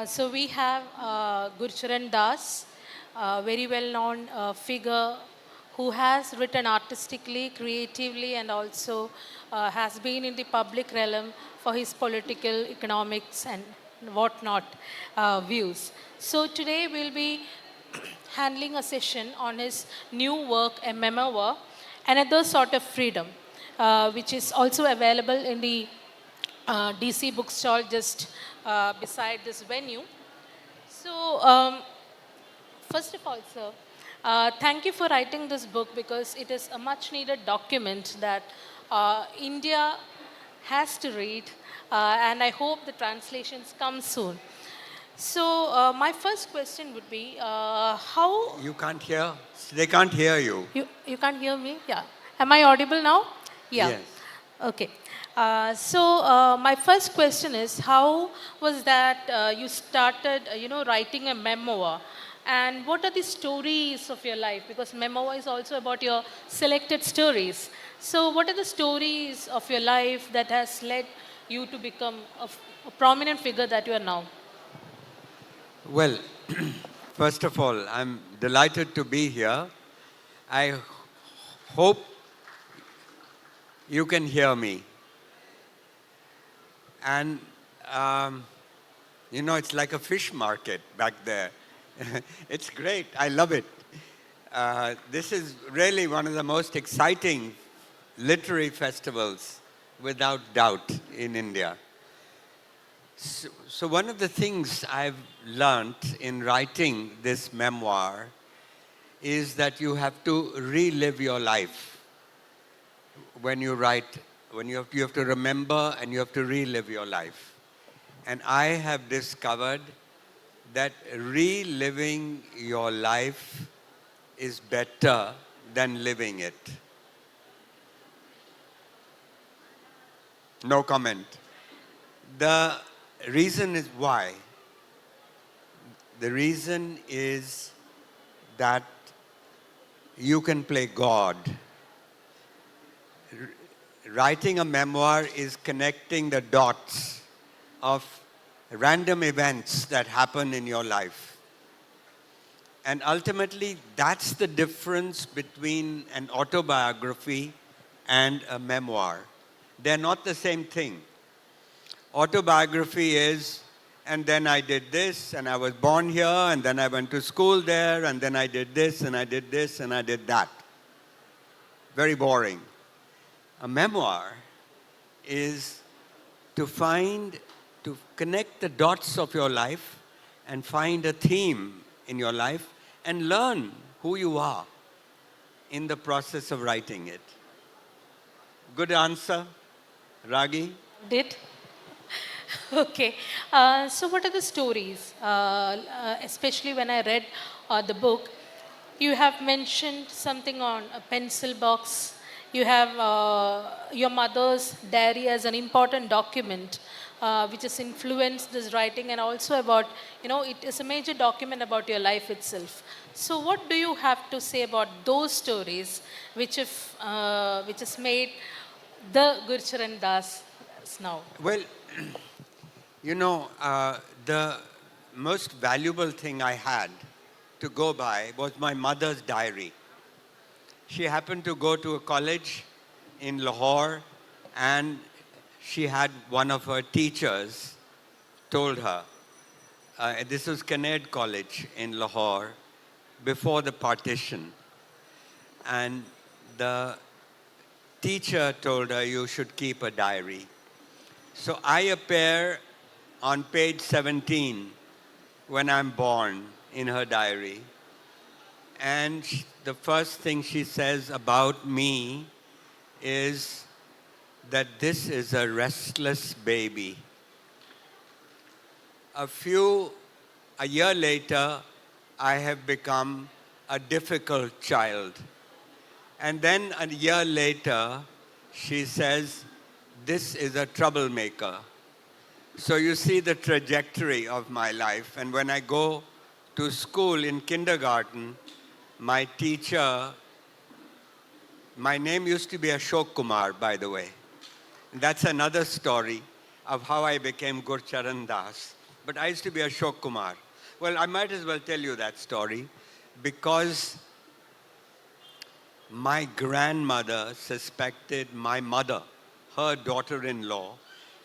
So we have Gurcharan Das, a very well-known figure who has written artistically, creatively, and also has been in the public realm for his political, economics, and whatnot views. So today we'll be handling a session on his new work, a memoir, Another Sort of Freedom, which is also available in the DC bookstall just beside this venue. So, first of all, sir, thank you for writing this book because it is a much needed document that India has to read, and I hope the translations come soon. So, my first question would be how You can't hear? They can't hear you. you can't hear me? Yeah. Am I audible now? Yeah. Yes. Okay. So my first question is, how was that you started, writing a memoir, and what are the stories of your life? Because memoir is also about your selected stories. So what are the stories of your life that has led you to become a prominent figure that you are now? Well, first of all, I'm delighted to be here. I hope you can hear me. And, it's like a fish market back there. It's great. I love it. This is really one of the most exciting literary festivals, without doubt, in India. So one of the things I've learnt in writing this memoir is that you have to relive your life when you write, you have to remember and you have to relive your life. And I have discovered that reliving your life is better than living it. No comment. The reason is why. The reason is that you can play God. Writing a memoir is connecting the dots of random events that happen in your life. And ultimately, that's the difference between an autobiography and a memoir. They're not the same thing. Autobiography is, and then I did this, and I was born here, and then I went to school there, and then I did this, and I did this, and I did that. Very boring. A memoir is to connect the dots of your life and find a theme in your life and learn who you are in the process of writing it. Good answer, Ragi? Did? Okay. So, what are the stories? Especially when I read the book, you have mentioned something on a pencil box. You have your mother's diary as an important document, which has influenced this writing, and also about, it is a major document about your life itself. So, what do you have to say about those stories, which has made the Gurcharan Das now? Well, the most valuable thing I had to go by was my mother's diary. She happened to go to a college in Lahore, and she had one of her teachers told her, this was Kannad College in Lahore before the partition, and the teacher told her, you should keep a diary. So I appear on page 17 when I'm born in her diary. And the first thing she says about me is that this is a restless baby. A year later, I have become a difficult child. And then a year later, she says, this is a troublemaker. So you see the trajectory of my life. And when I go to school in kindergarten, my teacher, my name used to be Ashok Kumar, by the way. That's another story of how I became Gurcharan Das. but I used to be Ashok Kumar. Well, I might as well tell you that story because my grandmother suspected my mother, her daughter-in-law,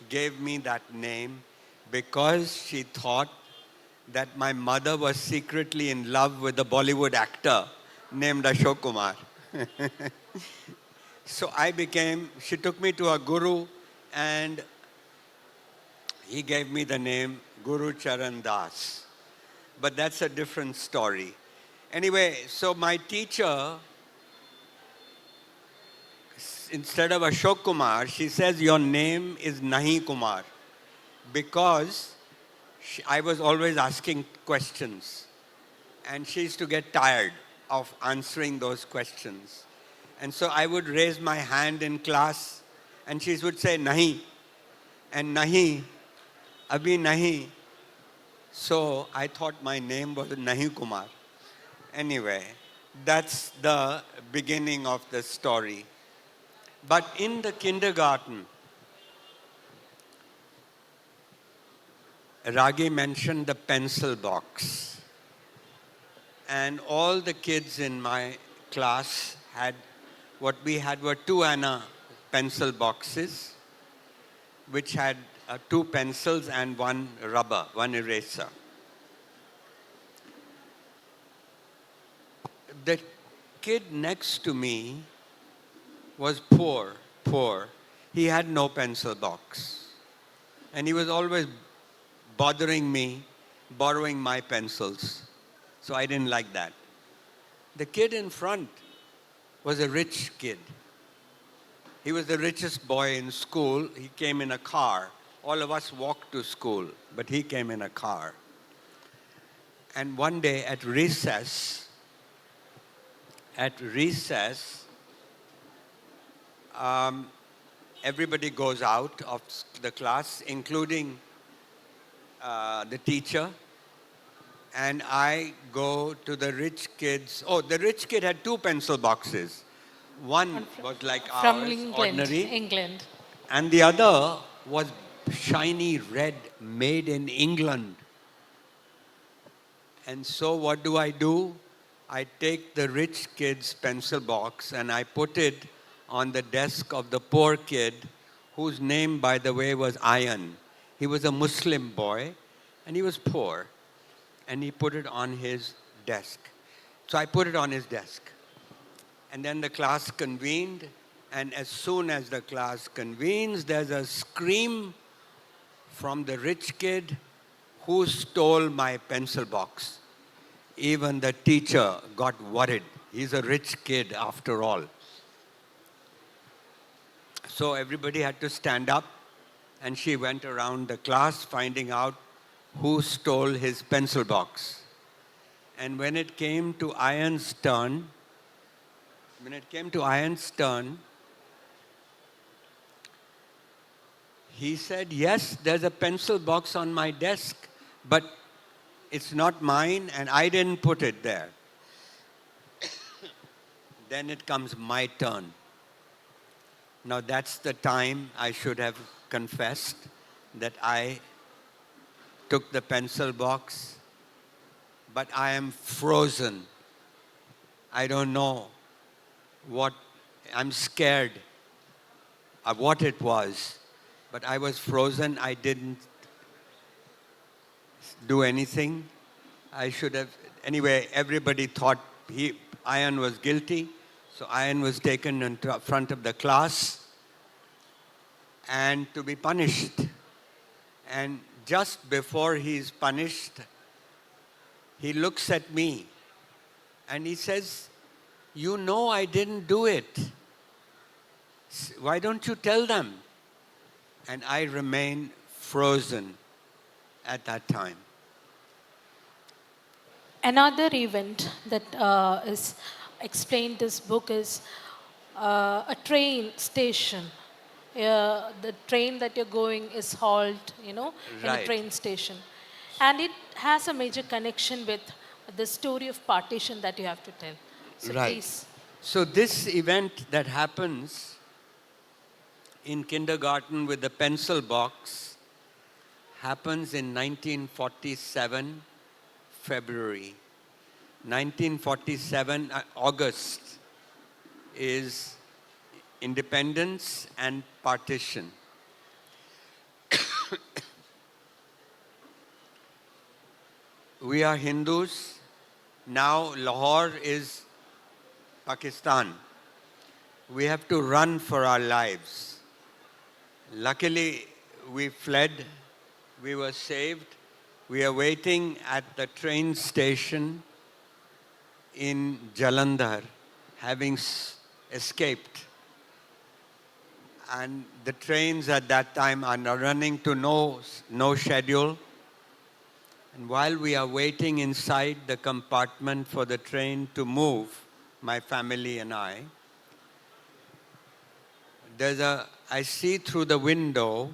gave me that name because she thought that my mother was secretly in love with a Bollywood actor named Ashok Kumar. So she took me to a guru and he gave me the name Gurcharan Das. But that's a different story. Anyway, so my teacher, instead of Ashok Kumar, she says, your name is Nahi Kumar. Because I was always asking questions. And she used to get tired of answering those questions. And so I would raise my hand in class and she would say, Nahi. And Nahi, Abhi Nahi. So I thought my name was Nahi Kumar. Anyway, that's the beginning of the story. But in the kindergarten, Ragi mentioned the pencil box. And all the kids in my class what we had were 2 Anna pencil boxes, which had 2 pencils and 1 rubber, 1 eraser. The kid next to me was poor. He had no pencil box. And he was always bothering me, borrowing my pencils. So I didn't like that. The kid in front was a rich kid. He was the richest boy in school. He came in a car. All of us walked to school, but he came in a car. And one day at recess, everybody goes out of the class, including the teacher. And I go to the rich kids. Oh, the rich kid had 2 pencil boxes. One was like from ours, England, ordinary. England. And the other was shiny red, made in England. And so what do? I take the rich kid's pencil box and I put it on the desk of the poor kid, whose name, by the way, was Ayan. He was a Muslim boy and he was poor. And he put it on his desk. So I put it on his desk. And then the class convened, and as soon as the class convenes, there's a scream from the rich kid, who stole my pencil box. Even the teacher got worried. He's a rich kid after all. So everybody had to stand up, and she went around the class finding out who stole his pencil box. And when it came to Ayan's turn, he said, yes, there's a pencil box on my desk, but it's not mine and I didn't put it there. Then it comes my turn. Now that's the time I should have confessed that I took the pencil box, but I am frozen. I don't know I'm scared of what it was, but I was frozen. I didn't do anything. I should have. Anyway, everybody thought Ayan was guilty, so Ayan was taken in front of the class and to be punished. And just before he's punished, he looks at me and he says, you know I didn't do it. Why don't you tell them? And I remain frozen at that time. Another event that is explained in this book is a train station. The train that you're going is hauled, in a Right. train station. And it has a major connection with the story of partition that you have to tell. So Right. please. So this event that happens in kindergarten with the pencil box happens in 1947, February. 1947, August is independence and partition. We are Hindus. Now Lahore is Pakistan. We have to run for our lives. Luckily, we fled. We were saved. We are waiting at the train station in Jalandhar, having escaped. And the trains at that time are running to no schedule. And while we are waiting inside the compartment for the train to move, my family and I see through the window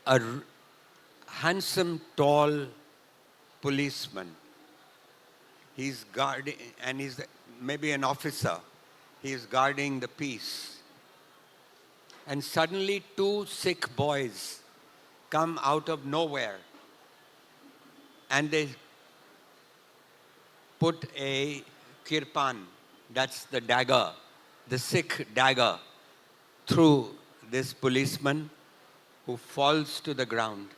a handsome, tall policeman. He's guarding, and he's maybe an officer. He's guarding the peace. And suddenly 2 Sikh boys come out of nowhere and they put a kirpan, that's the dagger, the Sikh dagger, through this policeman who falls to the ground.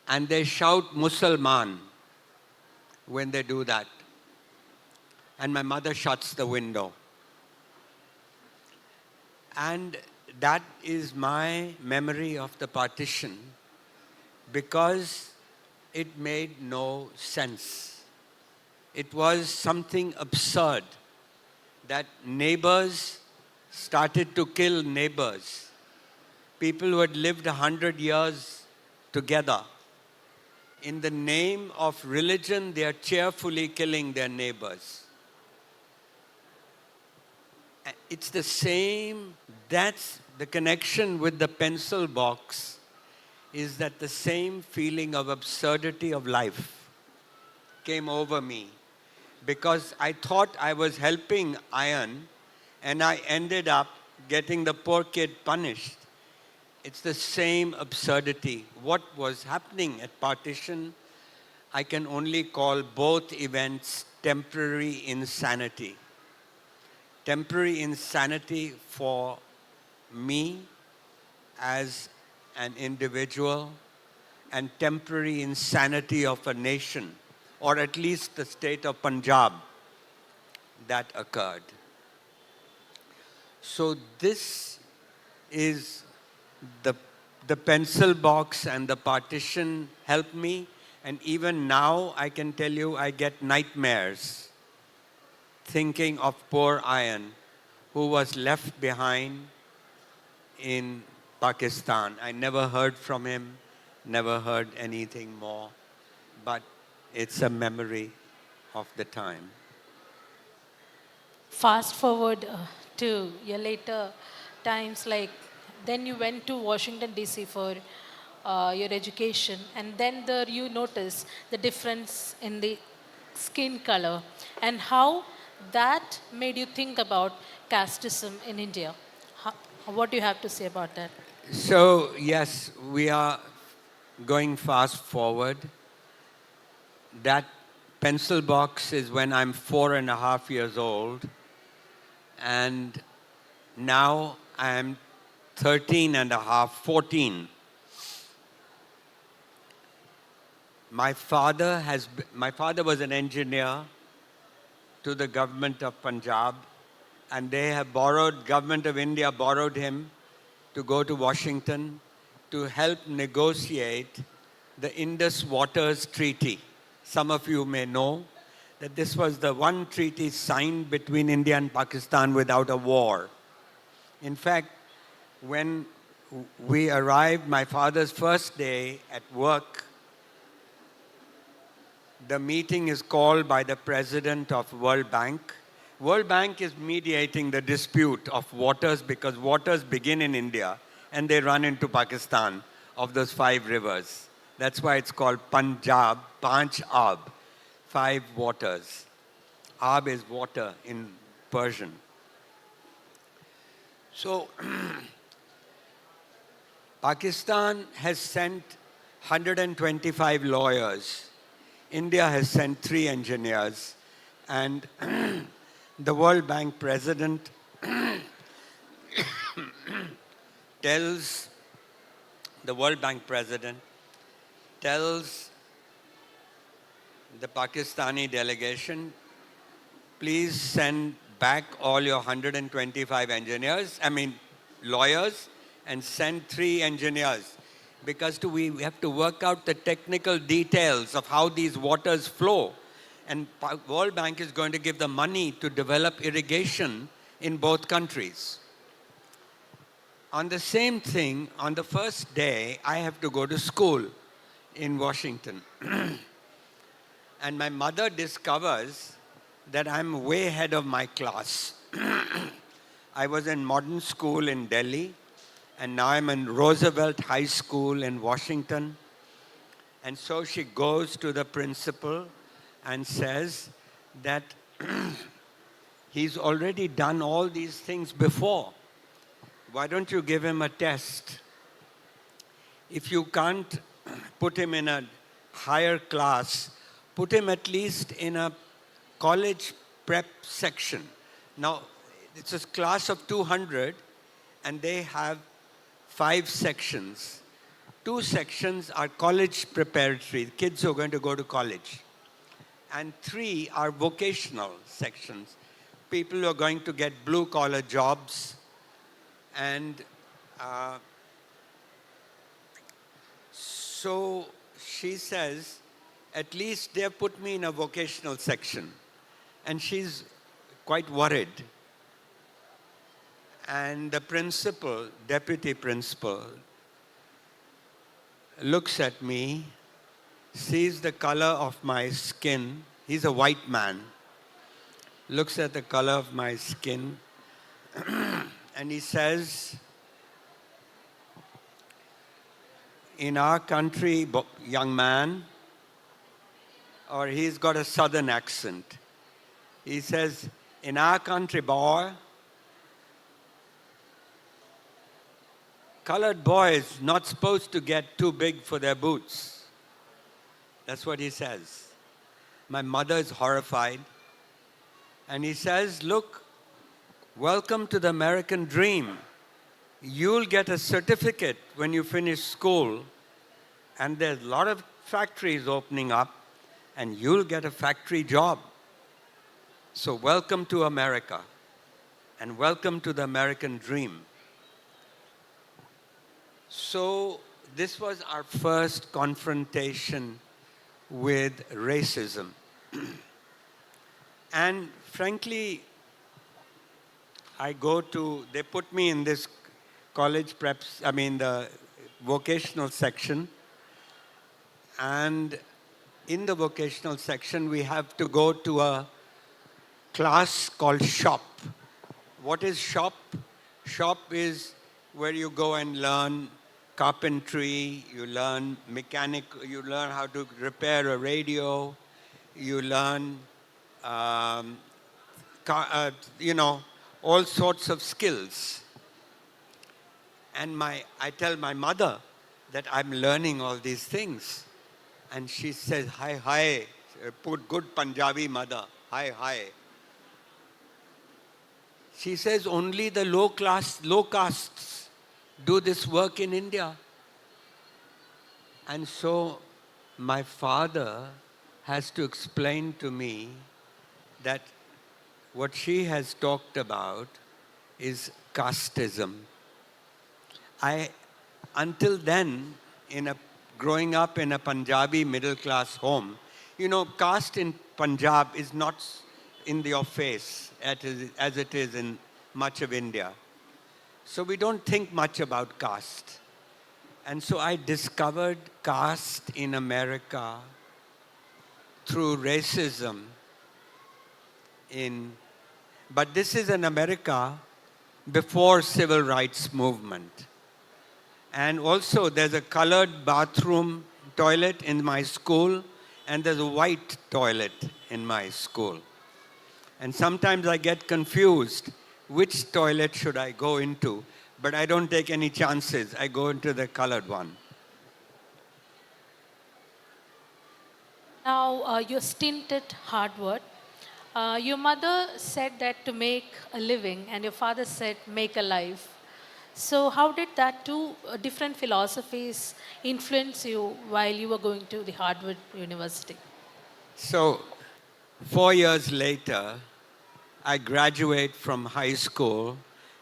And they shout Musalman when they do that. And my mother shuts the window. And that is my memory of the partition, because it made no sense. It was something absurd that neighbors started to kill neighbors. People who had lived 100 years together. In the name of religion, they are cheerfully killing their neighbors. It's the same, that's the connection with the pencil box, is that the same feeling of absurdity of life came over me, because I thought I was helping Iron and I ended up getting the poor kid punished. It's the same absurdity. What was happening at partition, I can only call both events temporary insanity. Temporary insanity for me as an individual, and temporary insanity of a nation, or at least the state of Punjab, that occurred. So this is the pencil box and the partition helped me, and even now I can tell you I get nightmares thinking of poor Iron, who was left behind in Pakistan. I never heard from him, never heard anything more, but it's a memory of the time. Fast forward to your later times, like then you went to Washington DC for your education, and then there you notice the difference in the skin color and how that made you think about casteism in India. How, what do you have to say about that? So, yes, we are going fast forward. That pencil box is when I'm 4.5 years old, and now I'm 13 and a half, 14. My father was an engineer to the government of Punjab, and government of India borrowed him to go to Washington to help negotiate the Indus Waters Treaty. Some of you may know that this was the one treaty signed between India and Pakistan without a war. In fact, when we arrived, my father's first day at work, the meeting is called by the president of World Bank. World Bank is mediating the dispute of waters, because waters begin in India and they run into Pakistan, of those 5 rivers. That's why it's called Punjab, Panch Ab, 5 waters. Ab is water in Persian. So Pakistan has sent 125 lawyers. India has sent 3 engineers. And the World Bank president tells the World Bank president tells the Pakistani delegation, please send back all your 125 lawyers, and send 3 engineers. Because we have to work out the technical details of how these waters flow. And World Bank is going to give the money to develop irrigation in both countries. On the same thing, on the first day, I have to go to school in Washington. And my mother discovers that I'm way ahead of my class. I was in modern school in Delhi, and now I'm in Roosevelt High School in Washington. And so she goes to the principal and says that he's already done all these things before. Why don't you give him a test? If you can't put him in a higher class, put him at least in a college prep section. Now, it's a class of 200, and they have 5 sections. 2 sections are college preparatory, kids who are going to go to college. And 3 are vocational sections, people who are going to get blue-collar jobs. And so she says, at least they have put me in a vocational section. And she's quite worried. And the principal, deputy principal, looks at me, sees the color of my skin. He's a white man. Looks at the color of my skin. And he says, in our country, young man, or he's got a southern accent. He says, in our country, boy, colored boys not supposed to get too big for their boots. That's what he says. My mother is horrified. And he says, look, welcome to the American dream. You'll get a certificate when you finish school, and there's a lot of factories opening up, and you'll get a factory job. So welcome to America, and welcome to the American dream. So this was our first confrontation with racism. And frankly, they put me in this college the vocational section. And in the vocational section, we have to go to a class called shop. What is shop? Shop is where you go and learn carpentry, you learn you learn how to repair a radio, you learn, all sorts of skills. And I tell my mother that I'm learning all these things. And she says, hi, put good Punjabi mother, hi. She says, only the low castes do this work in India. And so my father has to explain to me that what she has talked about is casteism. Until then, growing up in a Punjabi middle-class home, caste in Punjab is not in your face as it is in much of India. So we don't think much about caste. And so I discovered caste in America through racism. But this is in America before civil rights movement. And also there's a colored bathroom toilet in my school, and there's a white toilet in my school. And sometimes I get confused which toilet should I go into, but I don't take any chances. I go into the colored one. Now, your stint at Harvard, your mother said that to make a living, and your father said make a life. So, how did that two different philosophies influence you while you were going to the Harvard University? So, 4 years later, I graduate from high school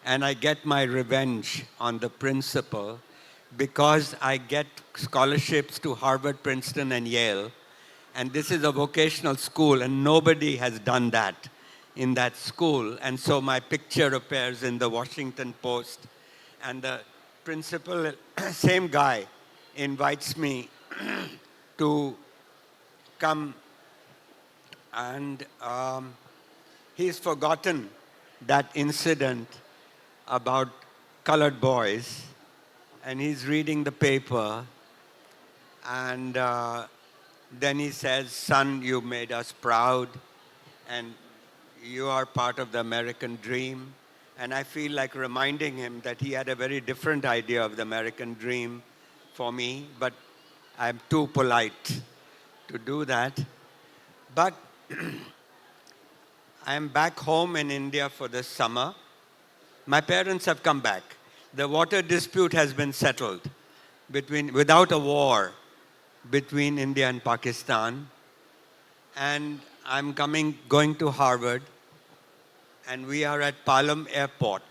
and I get my revenge on the principal because I get scholarships to Harvard, Princeton, and Yale. And this is a vocational school, and nobody has done that in that school. And so my picture appears in the Washington Post. And the principal, same guy, invites me to come, and he's forgotten that incident about colored boys, and he's reading the paper, and then he says, "Son, you made us proud, and you are part of the American dream." And I feel like reminding him that he had a very different idea of the American dream for me, but I'm too polite to do that. But I am back home in India for the summer. My parents have come back. The water dispute has been settled without a war between India and Pakistan. And I'm going to Harvard, and we are at Palam Airport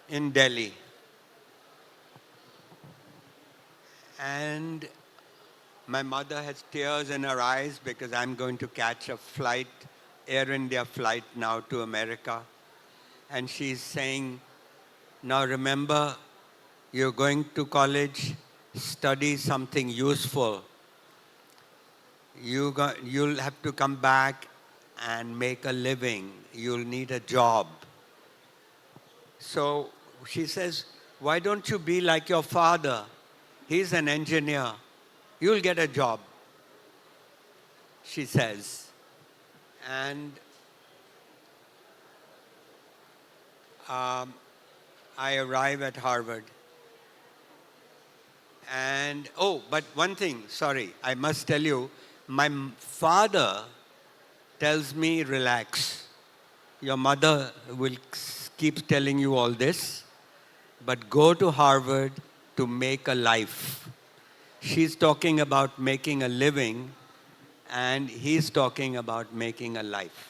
in Delhi. And my mother has tears in her eyes because I'm going to catch a flight, Air India flight now to America. And she's saying, "Now remember, you're going to college, study something useful. You'll have to come back and make a living. You'll need a job." So she says, "Why don't you be like your father? He's an engineer. You'll get a job," she says. And I arrive at Harvard. And, oh, but one thing, sorry, I must tell you, my father tells me, "Relax. Your mother will keep telling you all this, but go to Harvard to make a life." She's talking about making a living, and he's talking about making a life.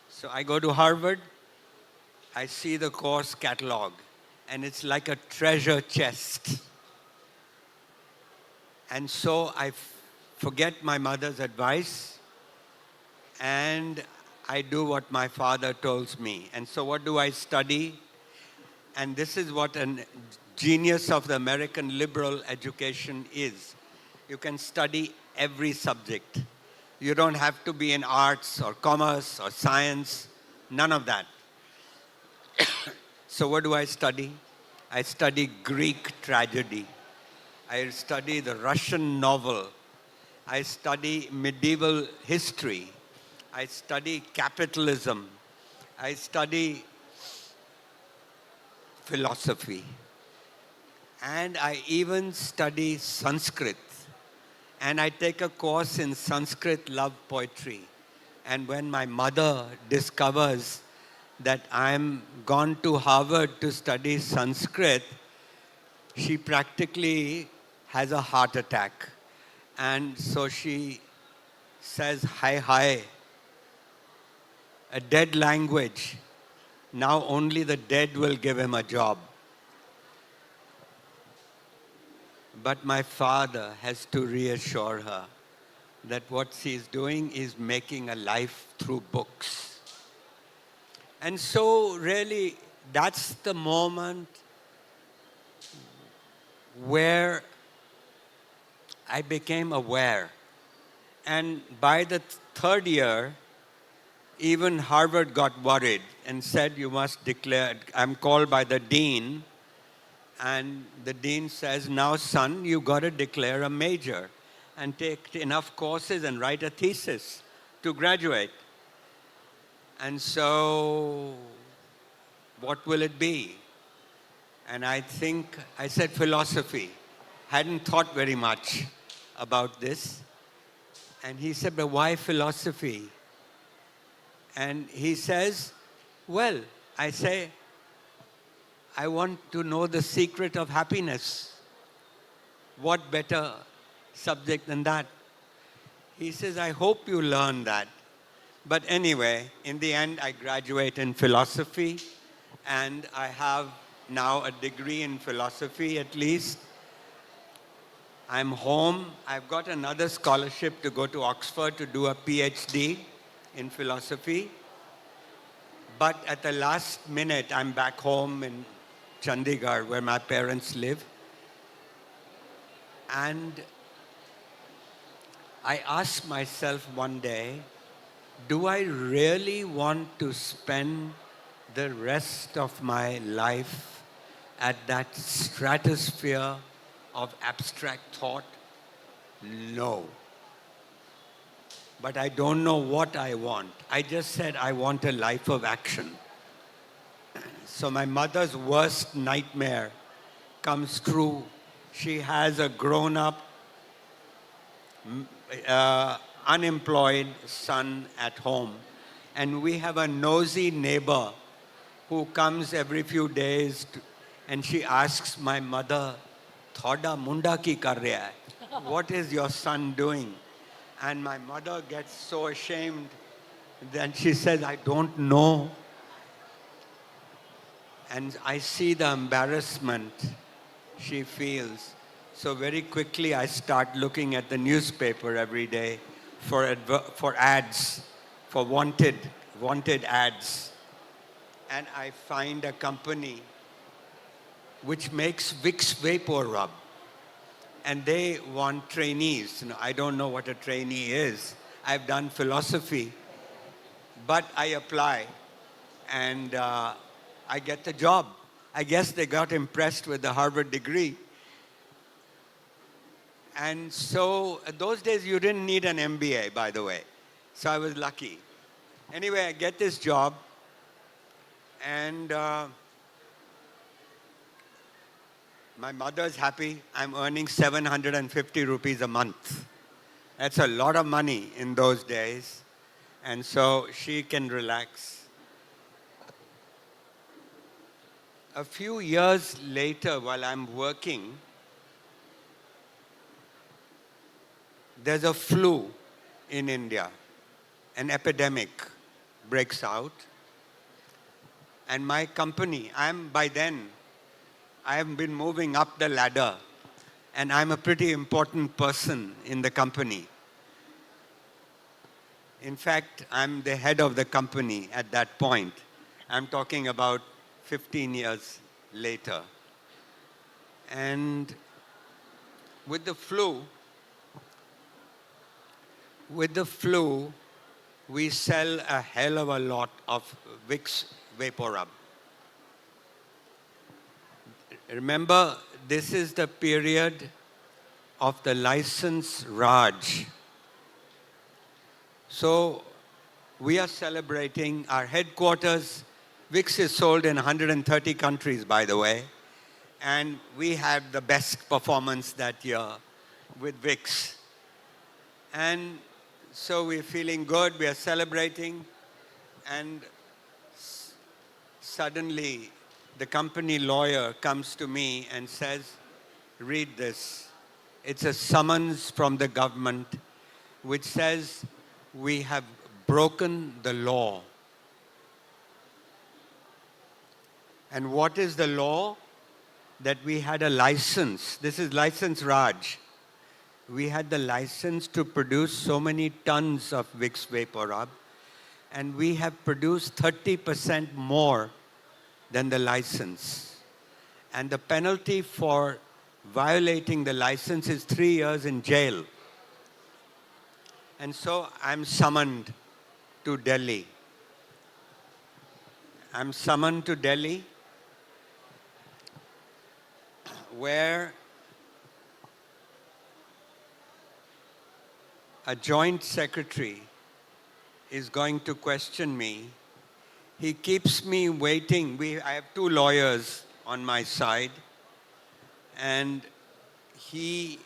So I go to Harvard, I see the course catalog, and it's like a treasure chest. And so I forget my mother's advice, and I do what my father tells me. And so what do I study? And this is what a genius of the American liberal education is. You can study every subject. You don't have to be in arts or commerce or science, none of that. So what do I study? I study Greek tragedy. I study the Russian novel. I study medieval history. I study capitalism. I study philosophy. And I even study Sanskrit. And I take a course in Sanskrit love poetry. And when my mother discovers that I'm gone to Harvard to study Sanskrit, she practically has a heart attack. And so she says, hi, a dead language. Now only the dead will give him a job. But my father has to reassure her that what she's doing is making a life through books. And so really, that's the moment where I became aware. And by the third year, even Harvard got worried and said, "You must declare." I'm called by the dean, and the dean says, "Now, son, you got to declare a major and take enough courses and write a thesis to graduate." And so, what will it be? And I said philosophy. Hadn't thought very much about this. And he said, but why philosophy? And he says, well, I say, I want to know the secret of happiness. What better subject than that? He says, I hope you learn that. But anyway, in the end, I graduate in philosophy, and I have now a degree in philosophy at least. I'm home. I've got another scholarship to go to Oxford to do a PhD in philosophy. But at the last minute, I'm back home in Chandigarh, where my parents live. And I asked myself one day, do I really want to spend the rest of my life at that stratosphere of abstract thought? No. But I don't know what I want. I just said I want a life of action. So my mother's worst nightmare comes true. She has a grown-up, unemployed son at home. And we have a nosy neighbor who comes every few days and she asks my mother, Thoda munda ki kar raha hai? What is your son doing? And my mother gets so ashamed. Then she says, I don't know. And I see the embarrassment she feels. So very quickly I start looking at the newspaper every day for ads, for wanted ads. And I find a company which makes Vicks Vapor Rub. And they want trainees. I don't know what a trainee is. I've done philosophy, but I apply and I get the job. I guess they got impressed with the Harvard degree. And so those days you didn't need an MBA, by the way. So I was lucky. Anyway, I get this job and my mother's happy. I'm earning 750 rupees a month. That's a lot of money in those days. And so she can relax. A few years later, while I'm working, there's a flu in India. An epidemic breaks out. And my company, by then, I have been moving up the ladder. And I'm a pretty important person in the company. In fact, I'm the head of the company at that point. I'm talking about 15 years later. And with the flu, we sell a hell of a lot of Vicks Vapor Rub. Remember, this is the period of the license Raj. So we are celebrating our headquarters. Vicks is sold in 130 countries, by the way. And we had the best performance that year with Vicks. And so we're feeling good, we are celebrating. And suddenly, the company lawyer comes to me and says, read this. It's a summons from the government which says we have broken the law. And what is the law? That we had a license. This is license Raj. We had the license to produce so many tons of Vicks Vapor Rub, and we have produced 30% more than the license. And the penalty for violating the license is 3 years in jail. And so I'm summoned to Delhi. I'm summoned to Delhi, where a joint secretary is going to question me He keeps me waiting. I have two lawyers on my side, and he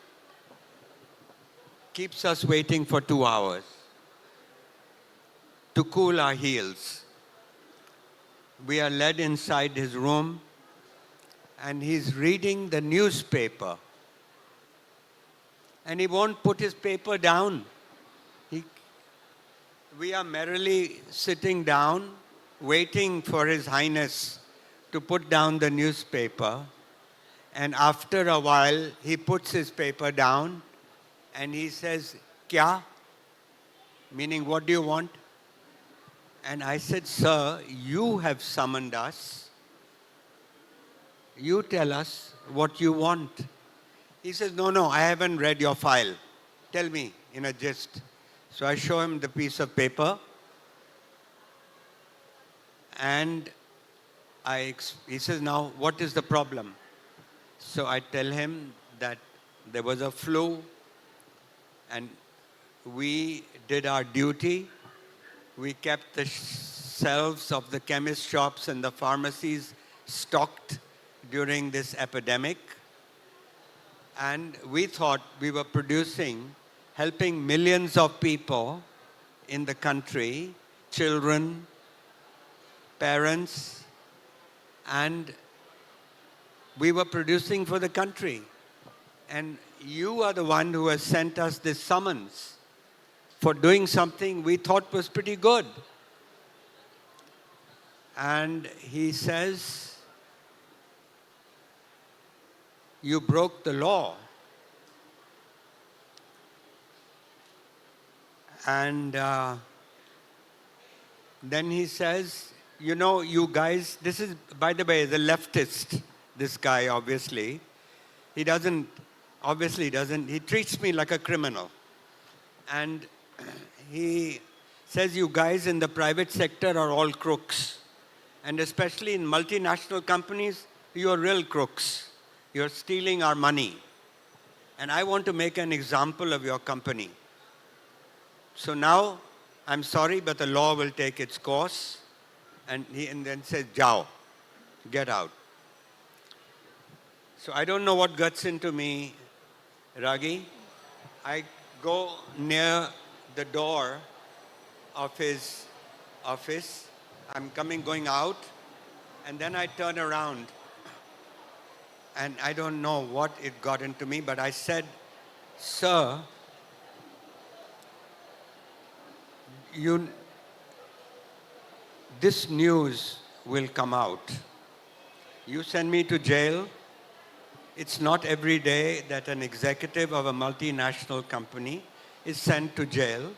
keeps us waiting for 2 hours to cool our heels. We are led inside his room, and he's reading the newspaper. And he won't put his paper down. We are merrily sitting down, waiting for His Highness to put down the newspaper. And after a while, he puts his paper down and he says, "Kya?" Meaning, what do you want? And I said, "Sir, you have summoned us. You tell us what you want." He says, "No, I haven't read your file. Tell me in a gist." So I show him the piece of paper, and he says, "Now, what is the problem?" So I tell him that there was a flu, and we did our duty. We kept the shelves of the chemist shops and the pharmacies stocked during this epidemic. And we thought we were helping millions of people in the country, children, parents, and we were producing for the country. And you are the one who has sent us this summons for doing something we thought was pretty good. And he says, "You broke the law." And then he says, "You guys," this is, by the way, the leftist, this guy, obviously. He treats me like a criminal. And he says, "You guys in the private sector are all crooks. And especially in multinational companies, you're real crooks. You're stealing our money. And I want to make an example of your company. So now, I'm sorry, but the law will take its course." And then says, "Jao, get out." So I don't know what gets into me, Ragi. I go near the door of his office. I'm going out, and then I turn around. And I don't know what it got into me, but I said, "Sir, this news will come out. You send me to jail. It's not every day that an executive of a multinational company is sent to jail.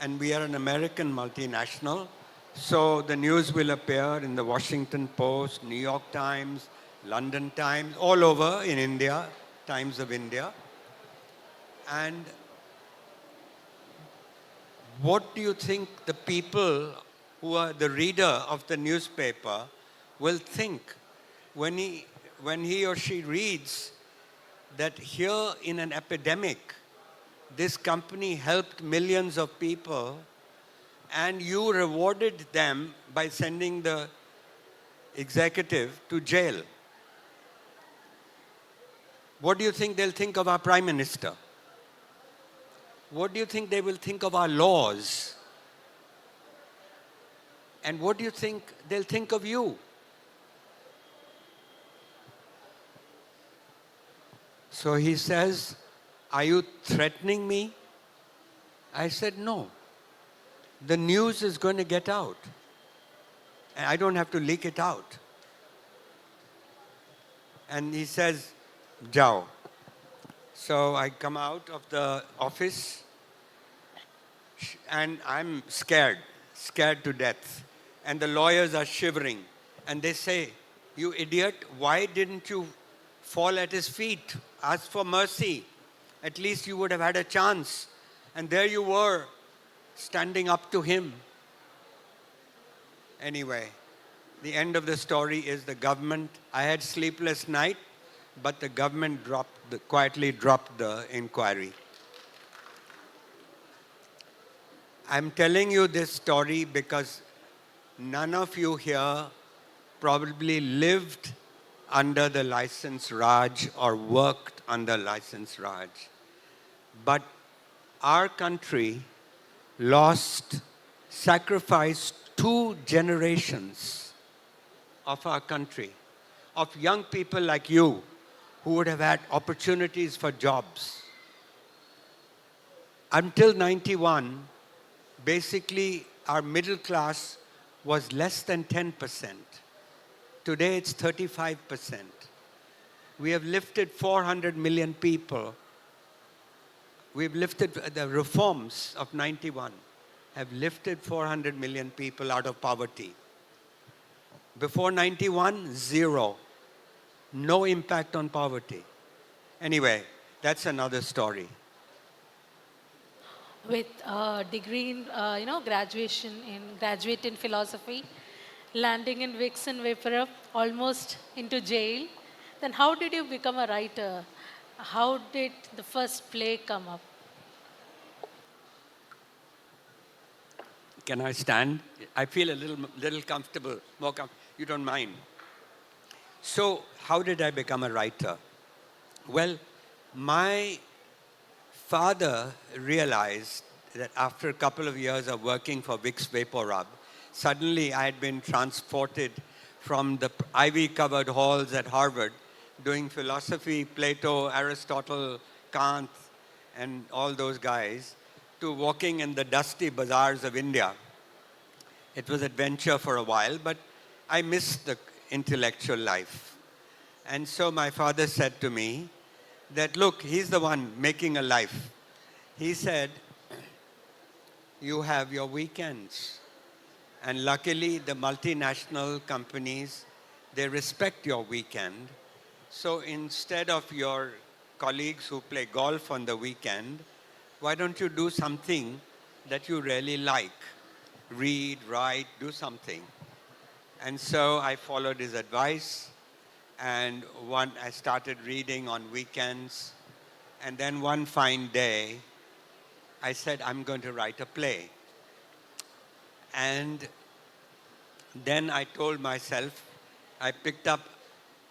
And we are an American multinational. So the news will appear in the Washington Post, New York Times, London Times, all over in India, Times of India. And what do you think the people who are the reader of the newspaper will think when he or she reads that here in an epidemic, this company helped millions of people and you rewarded them by sending the executive to jail? What do you think they'll think of our Prime Minister? What do you think they will think of our laws? And what do you think they'll think of you? So he says, "Are you threatening me?" I said, "No. The news is going to get out. And I don't have to leak it out." And he says, "Jao." So I come out of the office and I'm scared to death. And the lawyers are shivering. And they say, "You idiot, why didn't you fall at his feet? Ask for mercy. At least you would have had a chance." And there you were, standing up to him. Anyway, the end of the story is the government. I had sleepless night, but the government quietly dropped the inquiry. I'm telling you this story because none of you here probably lived under the license Raj or worked under license Raj. But our country lost, sacrificed 2 generations of our country, of young people like you who would have had opportunities for jobs. Until 91, basically our middle class was less than 10%. Today it's 35%. We have lifted 400 million people. We've lifted the reforms of 91 have lifted 400 million people out of poverty. Before 91, zero. No impact on poverty. Anyway, that's another story. With a degree in, graduate in philosophy, landing in Wix and Vaporub, almost into jail. Then how did you become a writer? How did the first play come up? Can I stand? I feel a little comfortable, you don't mind. So, how did I become a writer? Well, my father realized that after a couple of years of working for Wix Vaporub, suddenly I had been transported from the ivy-covered halls at Harvard, doing philosophy, Plato, Aristotle, Kant, and all those guys, to walking in the dusty bazaars of India. It was adventure for a while, but I missed the intellectual life. And so my father said to me that, look, he's the one making a life. He said, you have your weekends. And luckily, the multinational companies, they respect your weekend. So instead of your colleagues who play golf on the weekend, why don't you do something that you really like? Read, write, do something. And so I followed his advice. And I started reading on weekends. And then one fine day, I said, I'm going to write a play. And then I told myself, I picked up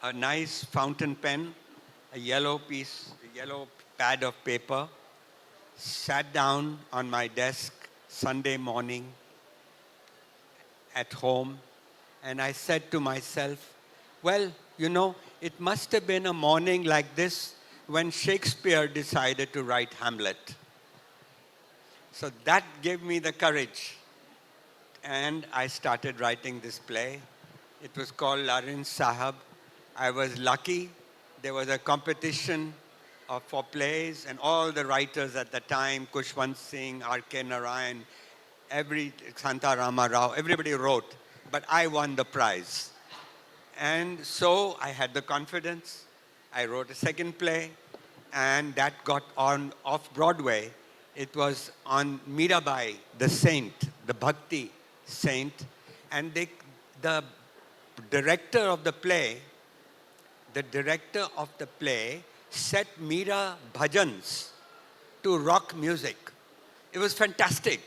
a nice fountain pen, a yellow pad of paper, sat down on my desk Sunday morning at home, and I said to myself, well, you know, it must have been a morning like this when Shakespeare decided to write Hamlet. So that gave me the courage. And I started writing this play. It was called Larin Sahab. I was lucky. There was a competition for plays, and all the writers at the time, Kushwant Singh, R.K. Narayan, Santa Rama Rao, everybody wrote. But I won the prize. And so I had the confidence. I wrote a second play, and that got on off Broadway. It was on Mirabai, the saint, the Bhakti saint. And the director of the play set Meera bhajans to rock music. It was fantastic.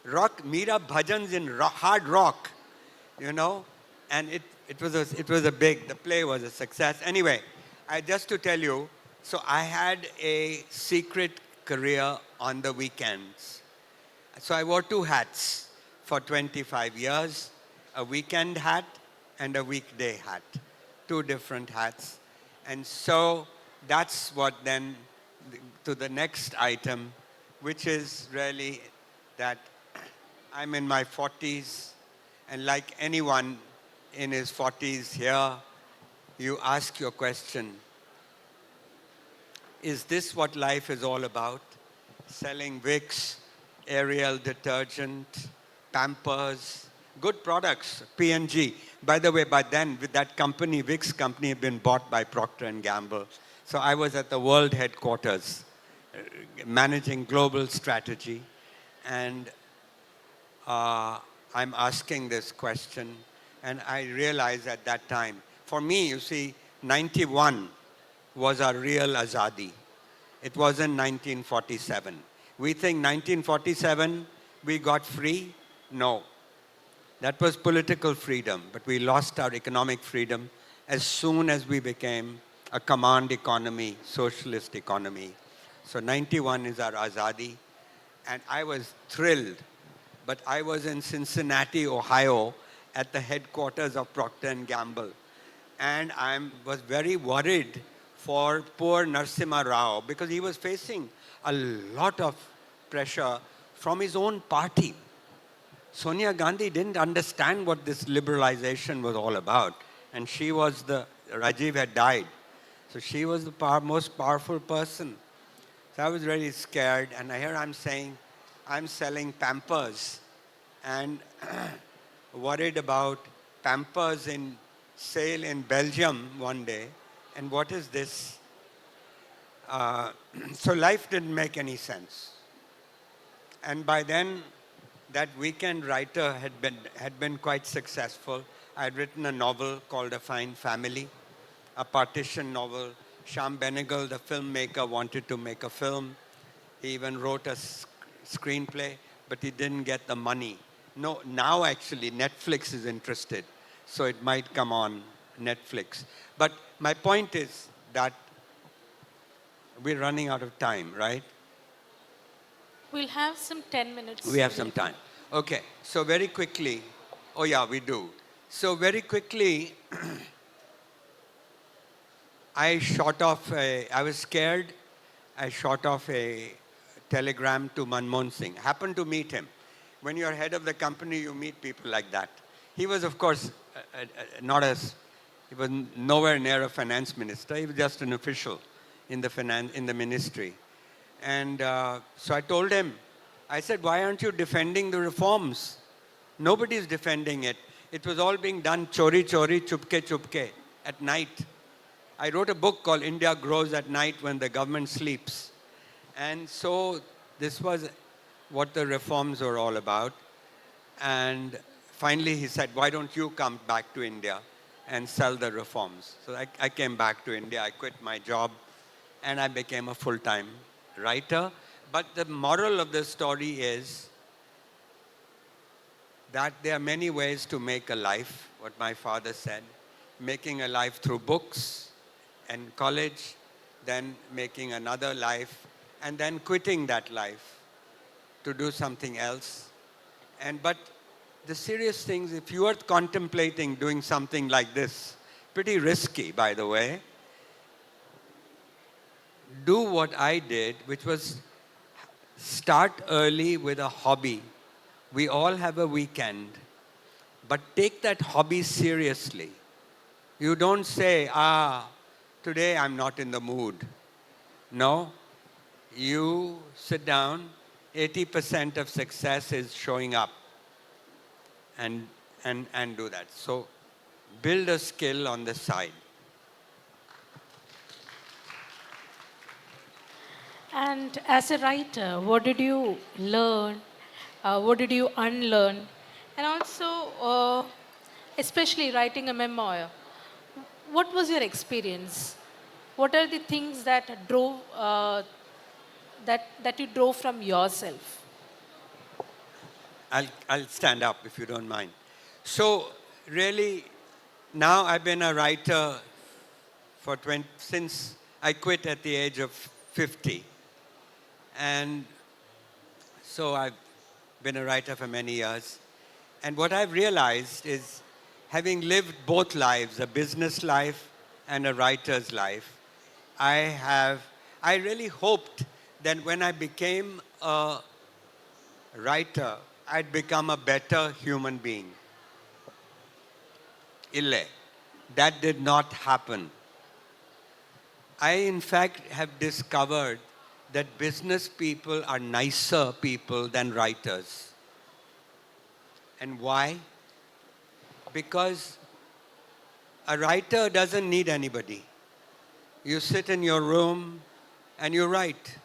Meera bhajans in hard rock, you know. And the play was a success. Anyway, just to tell you, so I had a secret career on the weekends. So I wore 2 hats for 25 years, a weekend hat and a weekday hat, 2 different hats. And so that's what then, to the next item, which is really that I'm in my 40s, and like anyone in his 40s here, you ask your question, is this what life is all about? Selling Vicks, Ariel detergent, Pampers, good products, P&G. By the way, by then, with that company, Vicks company had been bought by Procter & Gamble. So I was at the world headquarters, managing global strategy. And I'm asking this question, and I realized at that time, for me, you see, 91 was our real Azadi. It wasn't 1947. We think 1947 we got free. No. That was political freedom, but we lost our economic freedom as soon as we became a command economy, socialist economy. So 91 is our Azadi, and I was thrilled. But I was in Cincinnati, Ohio, at the headquarters of Procter and Gamble, and I was very worried for poor Narasimha Rao because he was facing a lot of pressure from his own party. Sonia Gandhi didn't understand what this liberalization was all about, and she was Rajiv had died, so she was the most powerful person. So I was really scared, and here I'm saying, I'm selling Pampers, and worried about Pampers in sale in Belgium one day, and what is this? So life didn't make any sense. And by then, that weekend writer had been quite successful. I had written a novel called A Fine Family, a partition novel. Shyam Benegal, the filmmaker, wanted to make a film. He even wrote a screenplay, but he didn't get the money. No, now actually Netflix is interested, so it might come on Netflix. But my point is that we're running out of time, right? We'll have some 10 minutes. We have some time. Okay, so very quickly, oh yeah, we do. So very quickly, I was scared, I shot off a telegram to Manmohan Singh. Happened to meet him. When you're head of the company, you meet people like that. He was, of course, he was nowhere near a finance minister. He was just an official in the ministry. And so I told him, I said, why aren't you defending the reforms? Nobody's defending it. It was all being done chori chori, chupke chupke, at night. I wrote a book called India Grows at Night When the Government Sleeps. And so this was what the reforms were all about. And finally he said, why don't you come back to India and sell the reforms? So I came back to India, I quit my job, and I became a full-time writer. But the moral of the story is that there are many ways to make a life, what my father said, making a life through books and college, then making another life, and then quitting that life to do something else. But the serious things, if you are contemplating doing something like this, pretty risky, by the way, do what I did, which was start early with a hobby. We all have a weekend, but take that hobby seriously. You don't say, today I'm not in the mood. No, you sit down, 80% of success is showing up and do that. So build a skill on the side. And as a writer, what did you learn? What did you unlearn? And also, especially writing a memoir, what was your experience? What are the things that drove that you drove from yourself? I'll stand up if you don't mind. So really, now I've been a writer since I quit at the age of 50. And so I've been a writer for many years. And what I've realized is, having lived both lives, a business life and a writer's life, I really hoped that when I became a writer, I'd become a better human being. Ille. That did not happen. I, in fact, have discovered that business people are nicer people than writers. And why? Because a writer doesn't need anybody. You sit in your room and you write.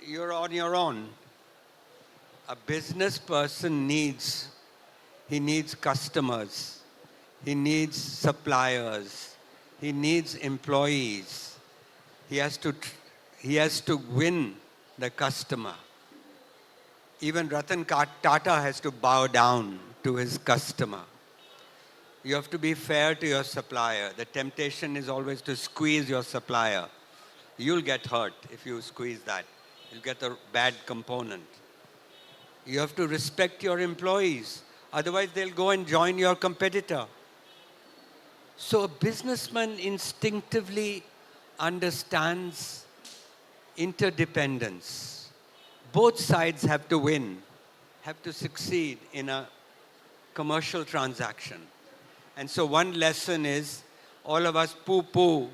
You're on your own. A business person needs customers. He needs suppliers. He needs employees. He has to win the customer. Even Tata has to bow down to his customer. You have to be fair to your supplier. The temptation is always to squeeze your supplier. You'll get hurt if you squeeze that. You'll get a bad component. You have to respect your employees. Otherwise, they'll go and join your competitor. So a businessman instinctively understands interdependence. Both sides have to win, have to succeed in a commercial transaction. And so one lesson is all of us poo-poo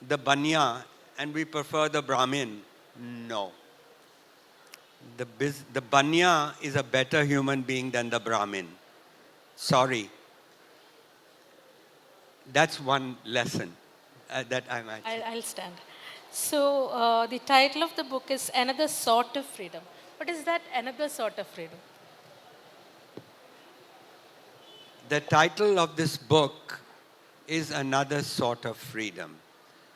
the banya and we prefer the Brahmin. No. The banya is a better human being than the Brahmin. Sorry. That's one lesson that I'm actually. I'll stand. So, the title of the book is Another Sort of Freedom. What is that another sort of freedom? The title of this book is Another Sort of Freedom.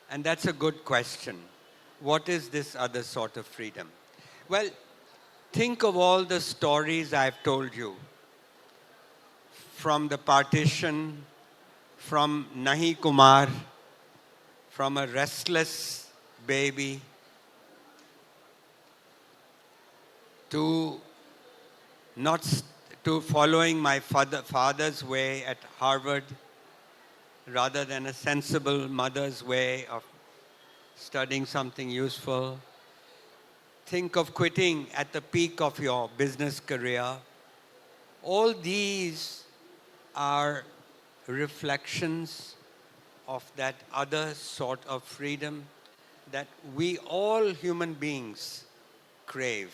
And that's a good question. What is this other sort of freedom? Well, think of all the stories I've told you. From the partition, from Nahi Kumar, from a restless baby, to not to following my father's way at Harvard, rather than a sensible mother's way of studying something useful. Think of quitting at the peak of your business career. All these are reflections of that other sort of freedom that we all human beings crave.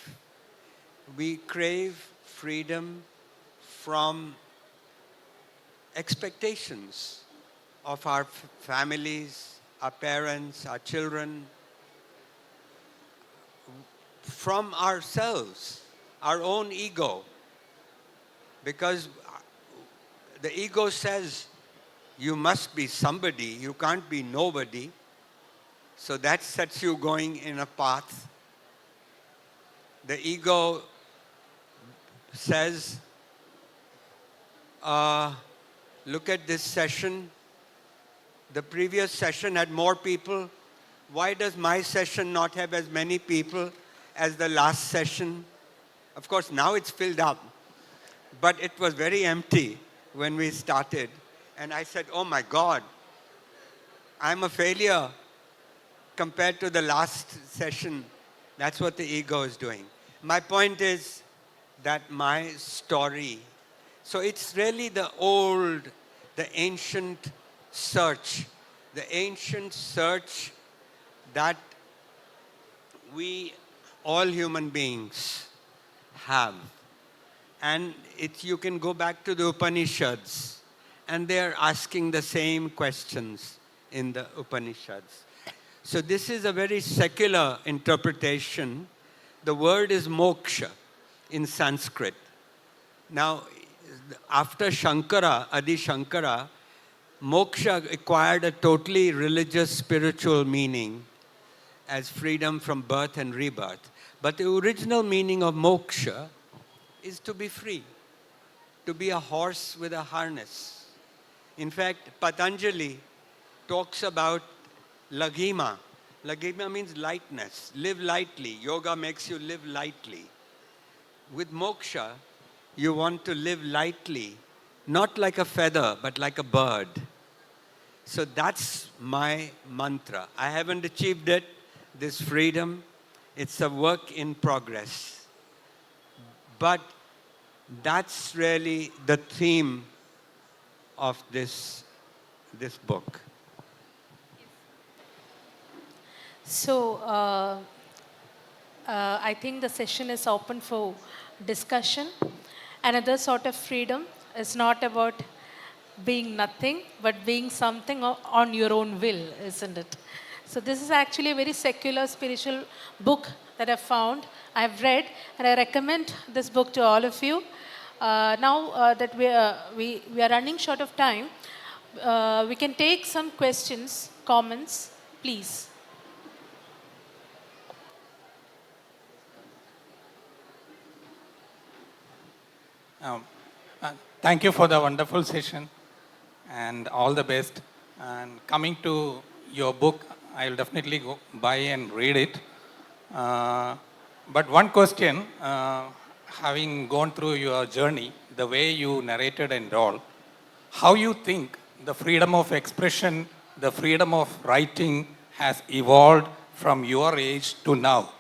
We crave freedom from expectations of our families, our parents, our children, from ourselves, our own ego. Because the ego says, you must be somebody, you can't be nobody. So that sets you going in a path. The ego says, look at this session. The previous session had more people. Why does my session not have as many people as the last session? Of course, now it's filled up. But it was very empty when we started. And I said, oh my God, I'm a failure compared to the last session. That's what the ego is doing. My point is that my story, so it's really the ancient search that we, all human beings, have. And you can go back to the Upanishads, and they're asking the same questions in the Upanishads. So this is a very secular interpretation. The word is moksha in Sanskrit. Now, after Shankara, Adi Shankara, moksha acquired a totally religious, spiritual meaning as freedom from birth and rebirth. But the original meaning of moksha is to be free, to be a horse with a harness. In fact, Patanjali talks about laghima. Laghima means lightness. Live lightly. Yoga makes you live lightly. With moksha, you want to live lightly, not like a feather, but like a bird. So that's my mantra. I haven't achieved it, this freedom. It's a work in progress. But that's really the theme of this book. So, I think the session is open for discussion. Another sort of freedom is not about being nothing, but being something on your own will, isn't it? So, this is actually a very secular spiritual book that I've found, I've read, and I recommend this book to all of you. Now that we are running short of time, we can take some questions, comments, please. Um, Thank you for the wonderful session and all the best. And coming to your book, I'll definitely go buy and read it. But one question, having gone through your journey, the way you narrated and all, how you think the freedom of expression, the freedom of writing has evolved from your age to now?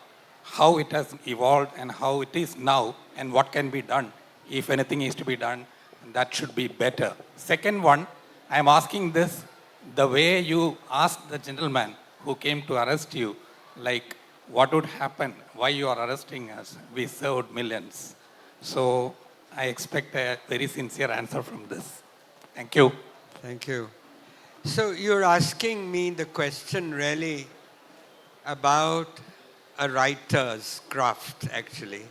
How it has evolved and how it is now, and what can be done, if anything is to be done, that should be better. Second one, I am asking this the way you asked the gentleman who came to arrest you, like what would happen, why you are arresting us, we served millions. So I expect a very sincere answer from this. Thank you. Thank you. So you're asking me the question really about a writer's craft, actually.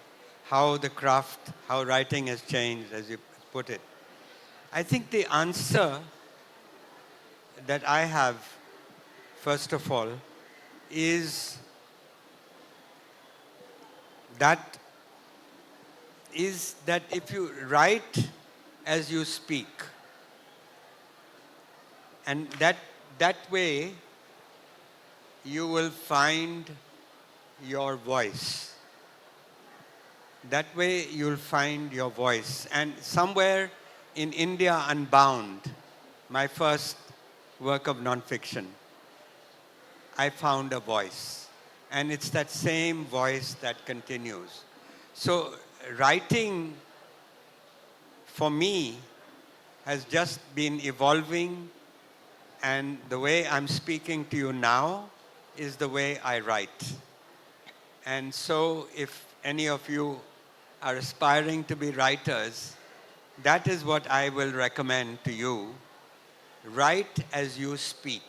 How the craft, how writing has changed, as you put it. I think the answer that I have, first of all, is that if you write as you speak, and that way you will find your voice. That way you'll find your voice. And somewhere in India Unbound, my first work of nonfiction, I found a voice. And it's that same voice that continues. So writing for me has just been evolving, and the way I'm speaking to you now is the way I write. And so if any of you are aspiring to be writers, that is what I will recommend to you. Write as you speak.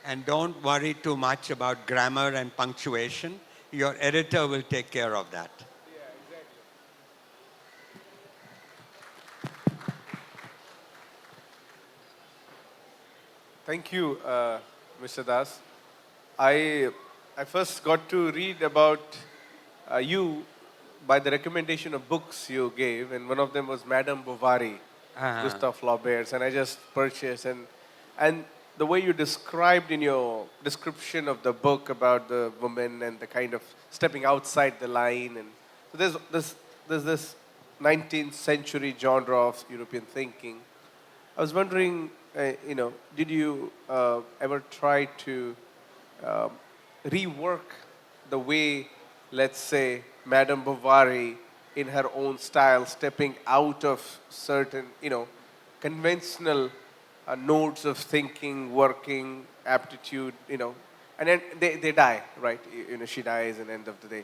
And don't worry too much about grammar and punctuation. Your editor will take care of that. Thank you, Mr. Das. I, I first got to read about you by the recommendation of books you gave, and one of them was Madame Bovary, Uh, Gustave Flaubert's, and I just purchased. And the way you described in your description of the book about the woman and the kind of stepping outside the line, and so there's this 19th century genre of European thinking. I was wondering, did you ever try to um, rework the way, let's say, Madame Bovary, in her own style, stepping out of certain, conventional nodes of thinking, working, aptitude, and then they die, right? She dies at the end of the day.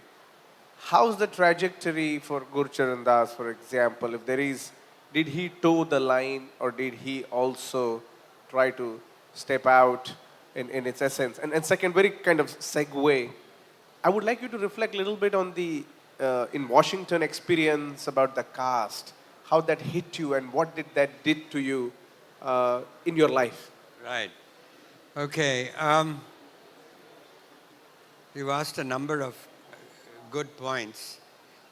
How's the trajectory for Gurcharan Das, for example? If there is, did he toe the line or did he also try to step out in its essence? And second, very kind of segue, I would like you to reflect a little bit on the in Washington experience about the caste, how that hit you and what did that did to you in your life. right. Okay. You've asked a number of good points.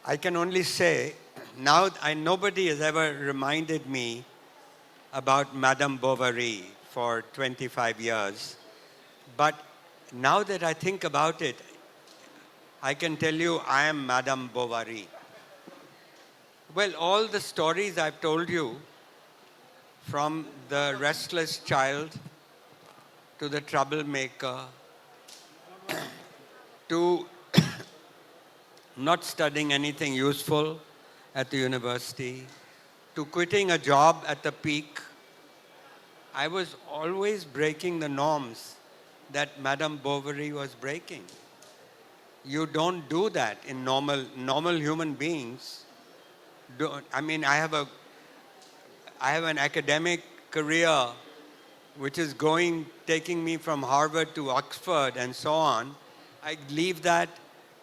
I can only say, now nobody has ever reminded me about Madame Bovary for 25 years. But now that I think about it, I can tell you I am Madame Bovary. Well, all the stories I've told you, from the restless child to the troublemaker to not studying anything useful at the university, to quitting a job at the peak, I was always breaking the norms that Madame Bovary was breaking. You don't do that in normal human beings. I mean, I have an academic career which is taking me from Harvard to Oxford and so on. I leave that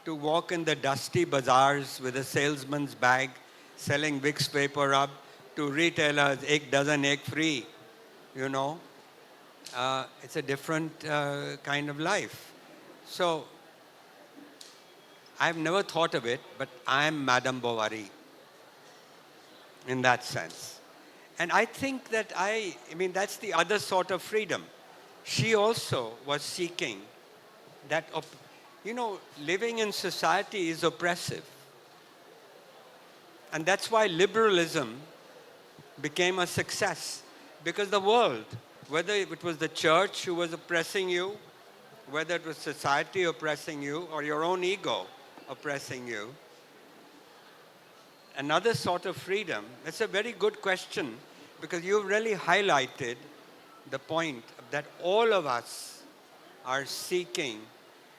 to walk in the dusty bazaars with a salesman's bag, selling Vicks Vapor Rub to retailers, ek dozen, ek free, you know. It's a different kind of life. So I've never thought of it, but I'm Madame Bovary. in that sense. And I think that I mean, that's the other sort of freedom. She also was seeking that, living in society is oppressive. And that's why liberalism became a success. Because the world, whether it was the church who was oppressing you, whether it was society oppressing you, or your own ego oppressing you, another sort of freedom, it's a very good question, because you really highlighted the point that all of us are seeking,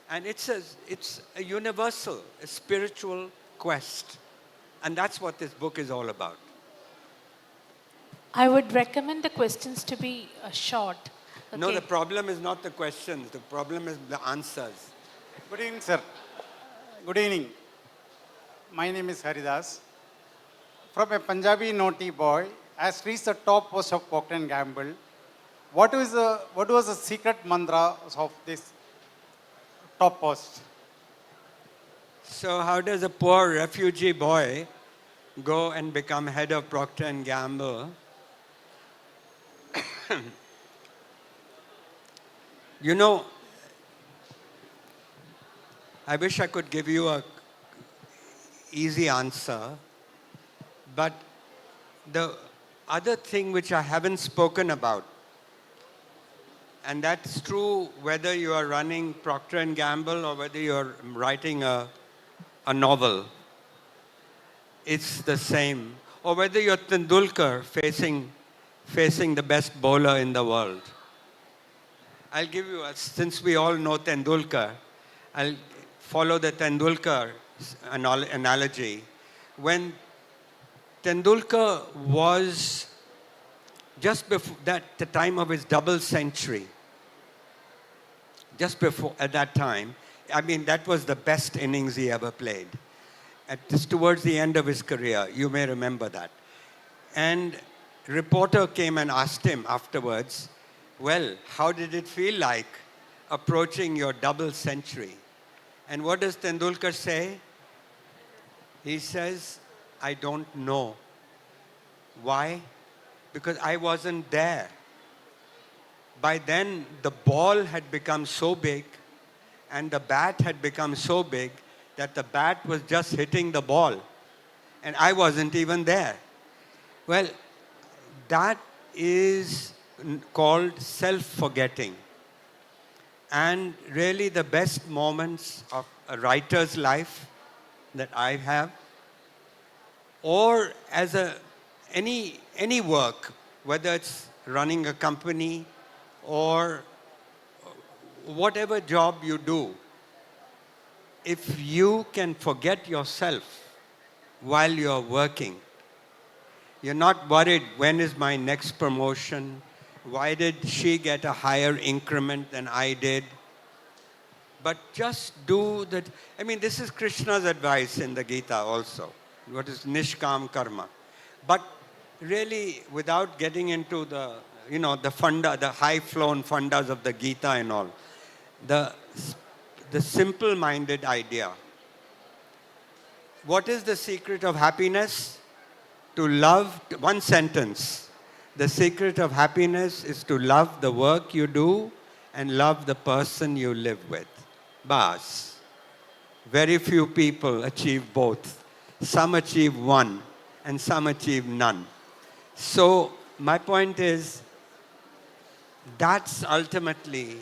and it's a universal, a spiritual quest. And that's what this book is all about. I would recommend the questions to be short. Okay. No, the problem is not the questions. The problem is the answers. Good evening, sir. Good evening. My name is Haridas. From a Punjabi naughty boy, has reached the top post of Procter & Gamble. What was the secret mantra of this top post? So how does a poor refugee boy go and become head of Procter & Gamble? You know, I wish I could give you a easy answer, but the other thing which I haven't spoken about, and that's true whether you are running Procter & Gamble or whether you're writing a novel, it's the same. Or whether you're Tendulkar facing the best bowler in the world. I'll give you, since we all know Tendulkar, I'll follow the Tendulkar analogy. When Tendulkar was just before the time of his double century, just before, at that time, I mean, that was the best innings he ever played. Just towards the end of his career, you may remember that. And a reporter came and asked him afterwards, well, how did it feel like approaching your double century? And what does Tendulkar say? He says, I don't know. Why? Because I wasn't there. By then, the ball had become so big and the bat had become so big that the bat was just hitting the ball. And I wasn't even there. Well, that is called self-forgetting. And really the best moments of a writer's life that I have, or as any work, whether it's running a company or whatever job you do, if you can forget yourself while you're working, you're not worried, when is my next promotion? Why did she get a higher increment than I did? But just do that. I mean, this is Krishna's advice in the Gita also. What is Nishkam Karma? But really, without getting into the, the funda, the high-flown fundas of the Gita and all, the simple-minded idea. What is the secret of happiness? To love, one sentence. The secret of happiness is to love the work you do and love the person you live with. Bas. Very few people achieve both. Some achieve one and some achieve none. So my point is, that's ultimately,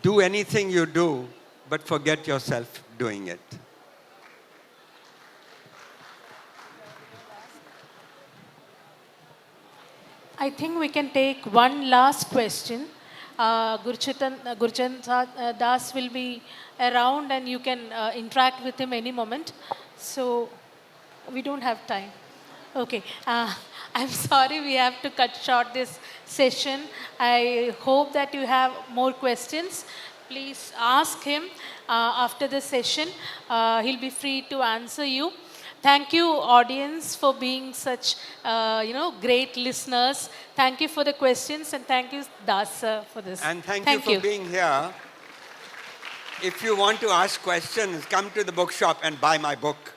do anything you do, but forget yourself doing it. I think we can take one last question. Gurcharan Das will be around and you can interact with him any moment. So we don't have time. Okay. I'm sorry we have to cut short this session. I hope that you have more questions. Please ask him after the session. He'll be free to answer you. Thank you, audience, for being such, great listeners. Thank you for the questions, and thank you, Das, sir, for this. And thank you for being here. If you want to ask questions, come to the bookshop and buy my book.